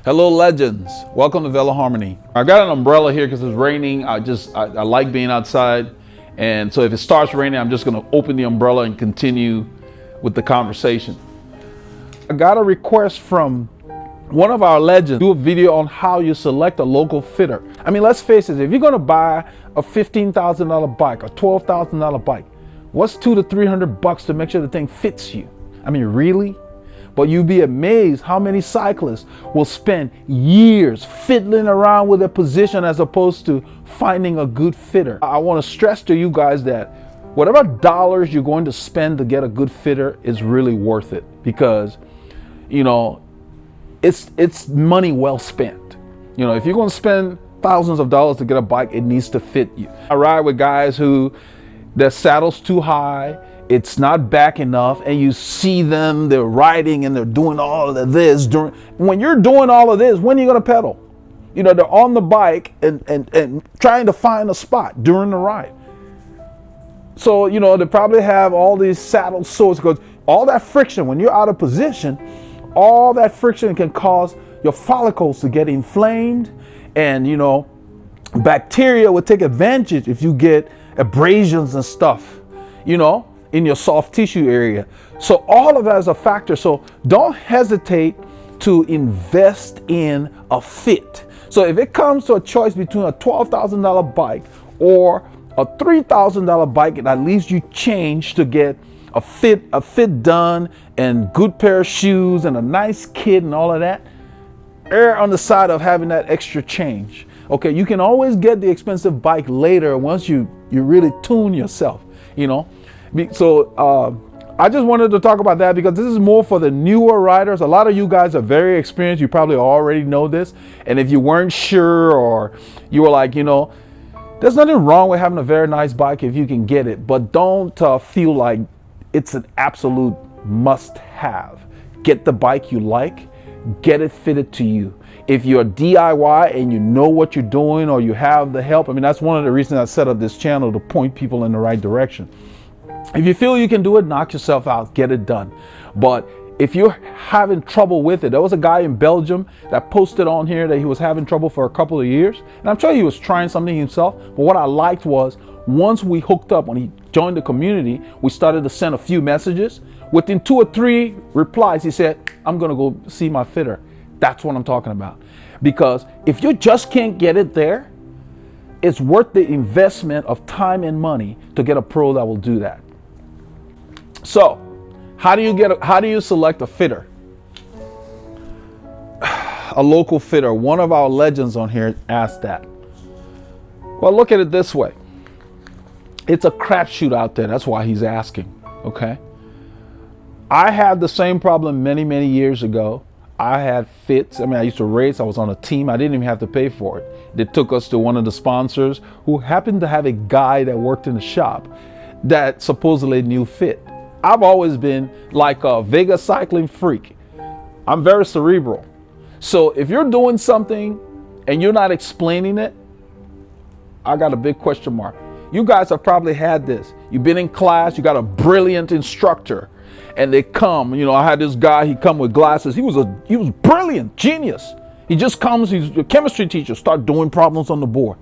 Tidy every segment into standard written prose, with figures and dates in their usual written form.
Hello legends, welcome to Veloharmony. I got an umbrella here because it's raining. I like being outside, and so if it starts raining, I'm just going to open the umbrella and continue with the conversation. I got a request from one of our legends, do a video on how you select a local fitter. I mean, let's face it, if you're going to buy a $15,000 bike, a $12,000 bike, what's $200 to $300 to make sure the thing fits you? I mean, really? But you'd be amazed how many cyclists will spend years fiddling around with their position as opposed to finding a good fitter. I want to stress to you guys that whatever dollars you're going to spend to get a good fitter is really worth it, because, you know, it's money well spent. You know, if you're going to spend thousands of dollars to get a bike, it needs to fit you. I ride with guys who their saddle's too high, it's not back enough, and you see them, they're riding and they're doing all of this. When you're doing all of this, when are you going to pedal? You know, they're on the bike and trying to find a spot during the ride. So, you know, they probably have all these saddle sores, because all that friction, when you're out of position, all that friction can cause your follicles to get inflamed, and, you know, bacteria would take advantage if you get abrasions and stuff, you know, in your soft tissue area. So all of that is a factor. So don't hesitate to invest in a fit. So if it comes to a choice between a $12,000 bike or a $3,000 bike, and at least you change to get a fit done and good pair of shoes and a nice kit and all of that, err on the side of having that extra change. Okay, you can always get the expensive bike later once you really tune yourself, you know. So I just wanted to talk about that because this is more for the newer riders. A lot of you guys are very experienced. You probably already know this. And if you weren't sure, or you were like, you know, there's nothing wrong with having a very nice bike if you can get it. But don't feel like it's an absolute must-have. Get the bike you like. Get it fitted to you. If you're DIY and you know what you're doing, or you have the help, I mean, that's one of the reasons I set up this channel, to point people in the right direction. If you feel you can do it, knock yourself out, get it done. But if you're having trouble with it, there was a guy in Belgium that posted on here that he was having trouble for a couple of years. And I'm sure he was trying something himself. But what I liked was, once we hooked up, when he joined the community, we started to send a few messages. Within 2 or 3 replies, he said, I'm going to go see my fitter. That's what I'm talking about. Because if you just can't get it there, it's worth the investment of time and money to get a pro that will do that. So, how do you select a fitter? A local fitter. One of our legends on here asked that. Well, look at it this way. It's a crapshoot out there. That's why he's asking. Okay. I had the same problem many years ago. I had fits. I mean, I used to race. I was on a team. I didn't even have to pay for it. They took us to one of the sponsors who happened to have a guy that worked in the shop that supposedly knew fit. I've always been like a Vega cycling freak. I'm very cerebral. So if you're doing something and you're not explaining it, I got a big question mark. You guys have probably had this. You've been in class, you got a brilliant instructor, and they come, you know, I had this guy, he come with glasses. He was brilliant, genius. He just comes, he's a chemistry teacher, start doing problems on the board.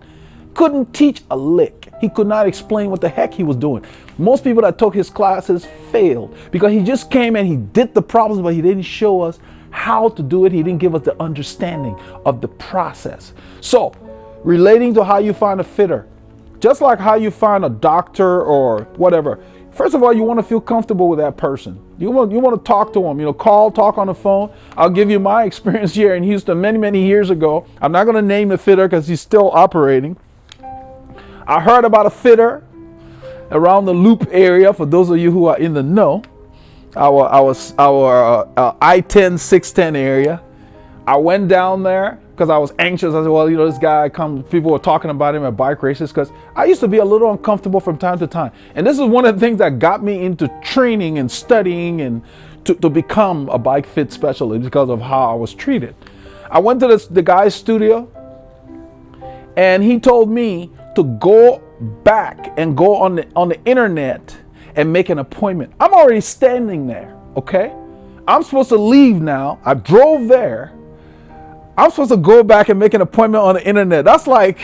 Couldn't teach a lick. He could not explain what the heck he was doing. Most people that took his classes failed because he just came and he did the problems, but he didn't show us how to do it. He didn't give us the understanding of the process. So, relating to how you find a fitter, just like how you find a doctor or whatever, first of all, you want to feel comfortable with that person. You want to talk to them, you know, talk on the phone. I'll give you my experience here in Houston many years ago. I'm not going to name the fitter because he's still operating. I heard about a fitter around the Loop area. For those of you who are in the know, our I-10, 610 area. I went down there because I was anxious. I said, well, you know, this guy comes, people were talking about him at bike races, because I used to be a little uncomfortable from time to time. And this is one of the things that got me into training and studying and to become a bike fit specialist, because of how I was treated. I went to the guy's studio, and he told me to go back and go on the internet and make an appointment. I'm already standing there, okay? I'm supposed to leave now. I drove there. I'm supposed to go back and make an appointment on the internet. That's like,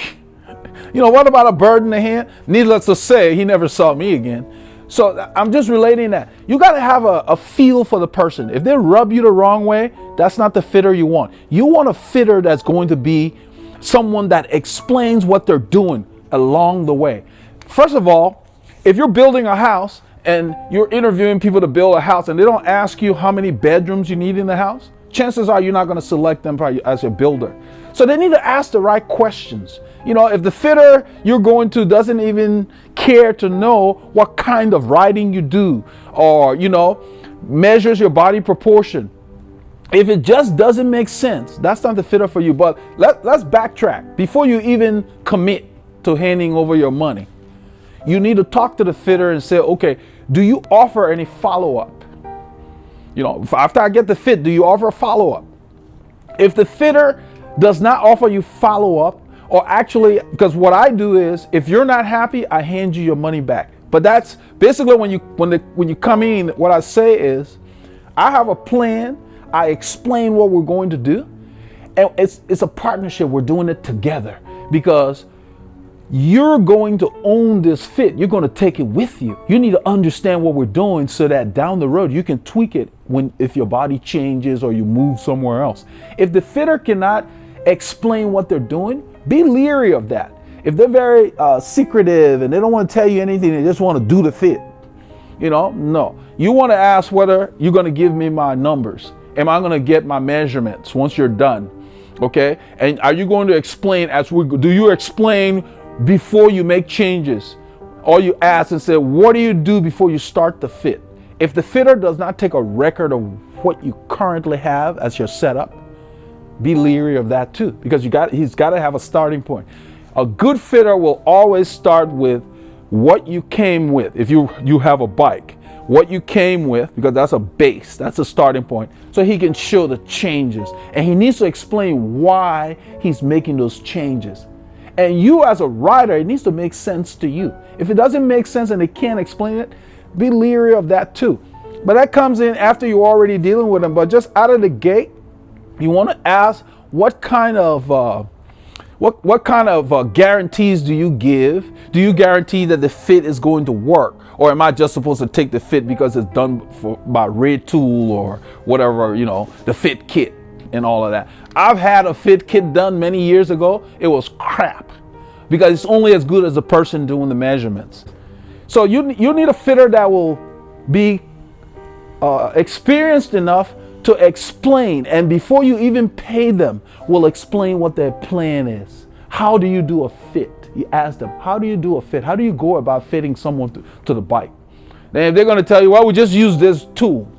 what about a bird in the hand? Needless to say, he never saw me again. So I'm just relating that. You got to have a feel for the person. If they rub you the wrong way, that's not the fitter you want. You want a fitter that's going to be someone that explains what they're doing along the way. First of all, if you're building a house and you're interviewing people to build a house and they don't ask you how many bedrooms you need in the house, chances are you're not going to select them as a builder. So they need to ask the right questions. If the fitter you're going to doesn't even care to know what kind of riding you do, or, measures your body proportion, if it just doesn't make sense, that's not the fitter for you. But let's backtrack. Before you even commit to handing over your money, you need to talk to the fitter and say, okay, do you offer any follow-up? After I get the fit, do you offer a follow-up? If the fitter does not offer you follow-up, or actually, because what I do is, if you're not happy, I hand you your money back. But that's basically when you come in, what I say is, I have a plan. I explain what we're going to do, and it's a partnership. We're doing it together because you're going to own this fit. You're going to take it with you. You need to understand what we're doing so that down the road you can tweak it if your body changes or you move somewhere else. If the fitter cannot explain what they're doing, be leery of that. If they're very secretive and they don't want to tell you anything, they just want to do the fit, no. You want to ask whether you're going to give me my numbers. Am I going to get my measurements once you're done? Okay. And are you going to explain do you explain before you make changes? Or you ask and say, what do you do before you start the fit? If the fitter does not take a record of what you currently have as your setup, be leery of that too, because he's got to have a starting point. A good fitter will always start with what you came with. If you have a bike, what you came with, because that's a base, that's a starting point, so he can show the changes, and he needs to explain why he's making those changes. And you as a rider, it needs to make sense to you. If it doesn't make sense and they can't explain it, be leery of that too. But that comes in after you're already dealing with them. But just out of the gate, you want to ask what kind of guarantees do you give? Do you guarantee that the fit is going to work? Or am I just supposed to take the fit because it's done by Red Tool or whatever, the fit kit and all of that? I've had a fit kit done many years ago. It was crap because it's only as good as the person doing the measurements. So you need a fitter that will be experienced enough to explain, and before you even pay them, will explain what their plan is. How do you do a fit? You ask them, how do you do a fit? How do you go about fitting someone to the bike? Then if they're going to tell you, well, we just use this tool.